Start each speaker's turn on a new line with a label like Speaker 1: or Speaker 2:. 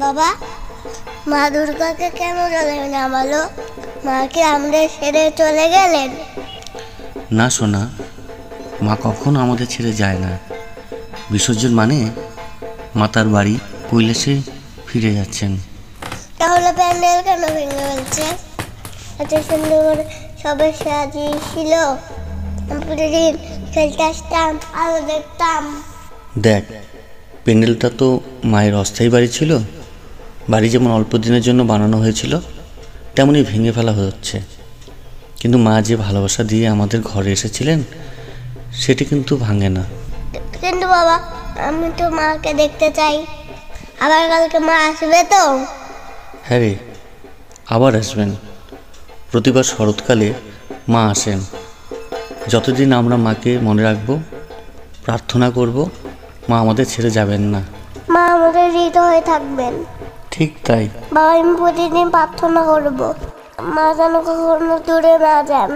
Speaker 1: বাবা, মা দুর্গাকে কেন জলে নামালো? মা কি আমাদের ছেড়ে চলে গেলেন?
Speaker 2: না সোনা, মা কখনো আমাদের ছেড়ে যায় না। বিসর্জন মানে মাতার বাড়ি কৈলাসে ফিরে যাচ্ছেন।
Speaker 1: তাহলে প্যান্ডেল কেন ভেঙে ফেলছে? এত সুন্দর করে সবাই সাজিয়েছিল, প্রতিদিন খেলতে আসতাম, আলো দেখতাম।
Speaker 2: দেখ, প্যান্ডেলটা তো মায়ের অস্থায়ী বাড়ি ছিল। বাড়ি যেমন অল্প দিনের জন্য বানানো হয়েছিল, তেমনই ভেঙে ফেলা হচ্ছে। কিন্তু মা যে ভালোবাসা দিয়ে আমাদের ঘরে এসেছিলেন, সেটি কিন্তু ভাঙে না।
Speaker 1: কিন্তু বাবা, আমি তো মাকে দেখতে চাই। আবার কালকে মা আসবে তো?
Speaker 2: হ্যাঁ রে, আবার আসবেন। প্রতিবার শরৎকালে মা আসেন। যতদিন আমরা মাকে মনে রাখব, প্রার্থনা করব, মা আমাদের ছেড়ে যাবেন না।
Speaker 1: মা আমাদের হৃদয়ে থাকবেন।
Speaker 2: ঠিক তাই।
Speaker 1: বাবা, আমি প্রতিদিন প্রার্থনা করব, মা যেন কখনো দূরে না যান।